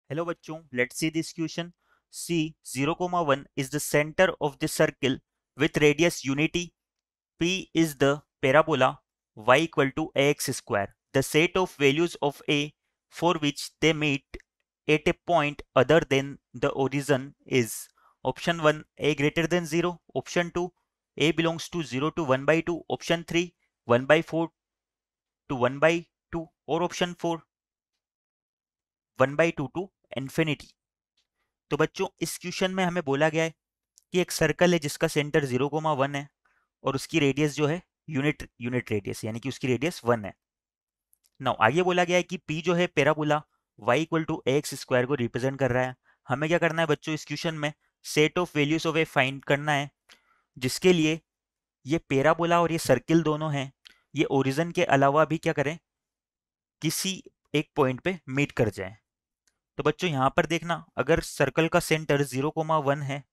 Hello bachchon, let's see this question. C 0,1 is the center of the circle with radius unity. P is the parabola y equal to ax square. The set of values of a for which they meet at a point other than the origin is option 1 a greater than 0, option 2 a belongs to 0 to 1 by 2, option 3 1 by 4 to 1 by 2 or option 4 1 by 2 to infinity। तो बच्चों इस question में हमें बोला गया है कि एक सर्कल है जिसका सेंटर 0,1 है और उसकी रेडियस जो है यूनिट यूनिट रेडियस यानी कि उसकी रेडियस 1 है। नाउ आगे बोला गया है कि P जो है parabola y equal to x square को रिप्रेजेंट कर रहा है। हमें क्या करना है बच्चों इस क्वेश्चन में set of values of A find करना है, जिसके लिए ये पैराबोला और ये सर्किल दोनों हैं, ये ओरिजिन के अलावा भी क्या करें किसी एक पॉइंट पे मीट कर जाए। तो बच्चों यहाँ पर देखना, अगर सर्कल का सेंटर 0,1 है,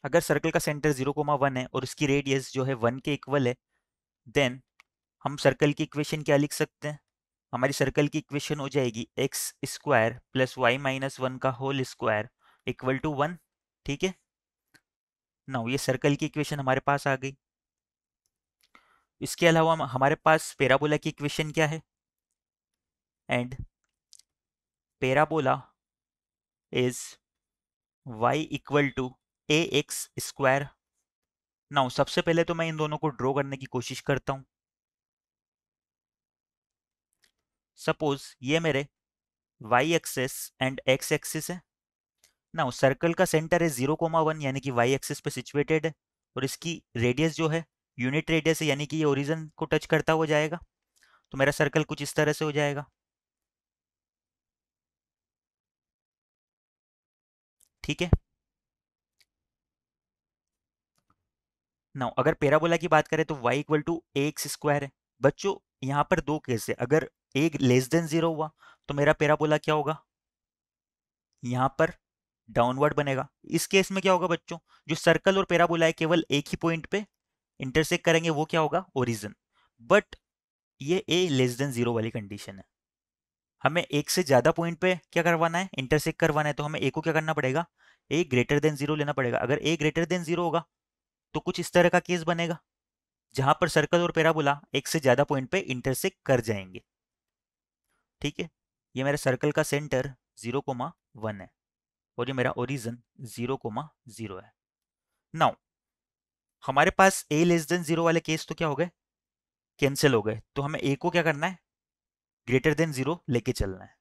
अगर सर्कल का सेंटर 0,1 है और उसकी रेडियस जो है 1 के इक्वल है, देन हम सर्कल की इक्वेशन क्या लिख सकते हैं? हमारी सर्कल की इक्वेशन हो जाएगी x square plus y minus 1 का होल स्क्वायर इक्वल टू 1। ठीक है, नाउ ये सर्कल की इक्वेशन हमारे पास आ गई। इसके अलावा हमारे पास पैराबोला की इक्वेशन क्या है? And parabola is y equal to a x square. Now सबसे पहले तो मैं इन दोनों को ड्रॉ करने की कोशिश करता हूँ। सपोज ये मेरे y axis and x axis है। नाउ सर्कल का सेंटर है 0,1 यानी कि वाई एक्सिस पे सिचुएटेड है और इसकी रेडियस जो है यूनिट रेडियस है यानी कि ये ओरिजिन को टच करता हुआ जाएगा। तो मेरा सर्कल कुछ इस तरह से हो जाएगा। ठीक है, नाउ अगर पैराबोला की बात करें तो y equal to a x square है। बच्चों यहाँ पर दो केस है, अगर ए लेस देन 0 हुआ तो मेरा पैराबोला क्या होगा? यहाँ पर डाउनवर्ड बनेगा। इस केस में क्या होगा बच्चों? जो सर्कल और पैराबोला है केवल एक ही पॉइंट पे इंटरसेक्ट करेंगे, वो क्या होगा? ओरिजिन। बट ये ए लेस देन 0 वाली कंडीशन है। हमें एक से ज्यादा पॉइंट पे क्या करवाना है? इंटरसेक्ट करवाना है। तो हमें ए को क्या करना पड़ेगा? ए ग्रेटर देन 0 लेना पड़ेगा। अगर ए ग्रेटर देन 0 होगा तो कुछ इस तरह का केस बनेगा जहां पर सर्कल और पैराबोला एक से ज्यादा पॉइंट पे इंटरसेक्ट कर जाएंगे। ठीक है, ये मेरा सर्कल का सेंटर 0,1 है और ये मेरा ओरिजिन 0,0 है। नाउ हमारे पास ए लेस देन 0 वाले केस तो क्या हो गए? कैंसिल हो गए। तो हमें ए को क्या करना है? ग्रेटर देन 0 लेके चलना है।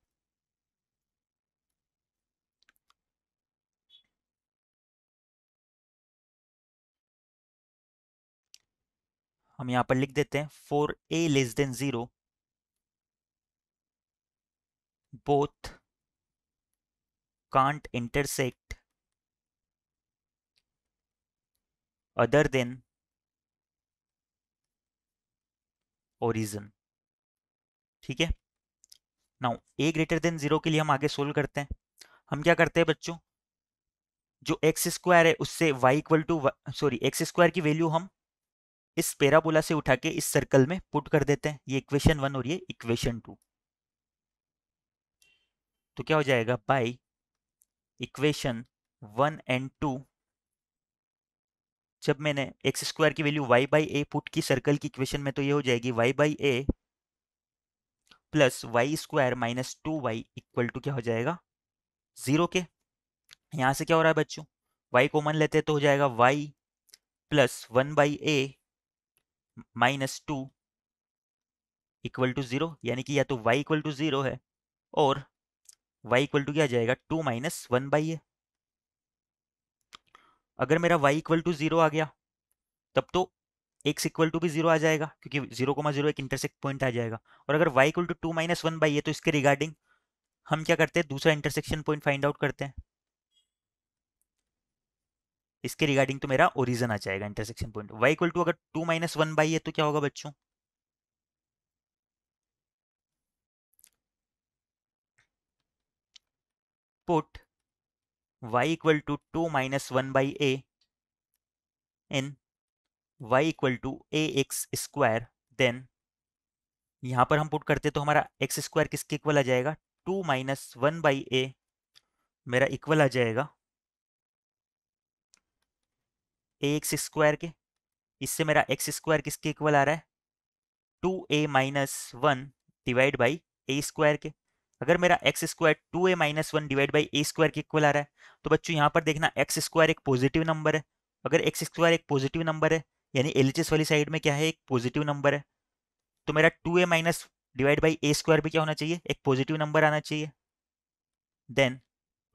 हम यहां पर लिख देते हैं for a less than 0 both can't intersect other than origin। ठीक है, नाउ ए ग्रेटर देन 0 के लिए हम आगे सोल्व करते हैं। हम क्या करते हैं बच्चों, जो एक्स स्क्वायर है उससे y equal to sorry x square की वैल्यू हम इस पैराबोला से उठा के इस सर्कल में पुट कर देते हैं। ये इक्वेशन 1 और ये इक्वेशन 2। तो क्या हो जाएगा? बाय इक्वेशन 1 एंड 2, जब मैंने एक्स स्क्वायर की value y by a put की सर्कल की इक्वेशन में, तो ये हो जाएगी y by a plus y square minus 2y equal to क्या हो जाएगा? 0 के। यहाँ से क्या हो रहा है बच्चों? y कॉमन लेते हैं तो हो जाएगा y plus 1/a minus 2 equal to 0, यानी कि या तो y इक्वल टू 0 है और y इक्वल टू क्या आ जाएगा? 2 माइनस 1/a। अगर मेरा y इक्वल टू 0 आ गया तब तो x इक्वल टू भी 0 आ जाएगा, क्योंकि 0,0 एक इंटरसेक्ट पॉइंट आ जाएगा। और अगर y equal to 2 minus 1/a तो इसके रिगार्डिंग हम क्या करते हैं? दूसरा इंटरसेक्शन पॉइंट फाइंड आउट करते हैं। इसके रिगार्डिंग तो मेरा ओरिजन आ जाएगा intersection point. y equal to अगर 2 माइनस 1/a तो क्या होगा बच्चों? Put y equal to 2 minus 1 by a in y equal to a x square, then यहाँ पर हम पुट करते तो हमारा एक्स स्क्वायर किसके इक्वल आ जाएगा, 2 माइनस 1 बाई ए मेरा इक्वल आ जाएगा ए एक्स स्क्वायर के। इससे मेरा एक्स स्क्वायर किसके इक्वल आ रहा है, 2a minus 1 divide by a square के। अगर मेरा x square 2a minus 1 divide by a square के इक्वल आ रहा है, तो बच्चों यहाँ पर देखना एक्स स्क्वायर एक पॉजिटिव नंबर है। अगर एक्स स्क्वायर एक पॉजिटिव नंबर है, यानी एलएचएस वाली साइड में क्या है, एक पॉजिटिव नंबर है, तो मेरा 2a minus divide by a square भी क्या होना चाहिए, एक पॉजिटिव नंबर आना चाहिए। Then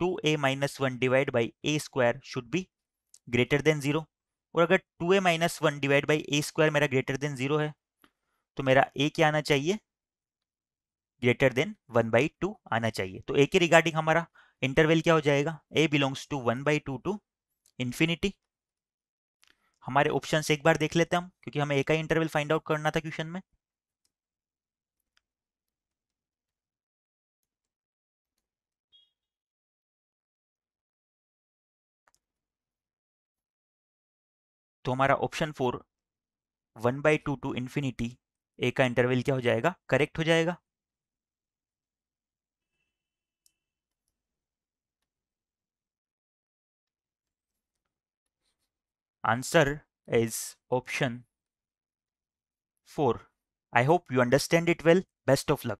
2a minus 1 divide by a square should be greater than 0। और अगर 2a minus 1 divide by a square मेरा ग्रेटर देन 0 है, तो मेरा ए क्या आना चाहिए, ग्रेटर देन 1/2 आना चाहिए। तो ए के रिगार्डिंग हमारा इंटरवल क्या हो जाएगा, ए बिलोंग्स टू 1/2 टू इंफिनिटी। हमारे ऑप्शन एक बार देख लेते हैं हम, क्योंकि हमें ए का इंटरवल फाइंड आउट करना था क्वेश्चन में। तो हमारा ऑप्शन 4 1/2 टू इंफिनिटी, ए का इंटरवल क्या हो जाएगा, करेक्ट हो जाएगा। Answer is option 4। I hope you understand it well. Best of luck.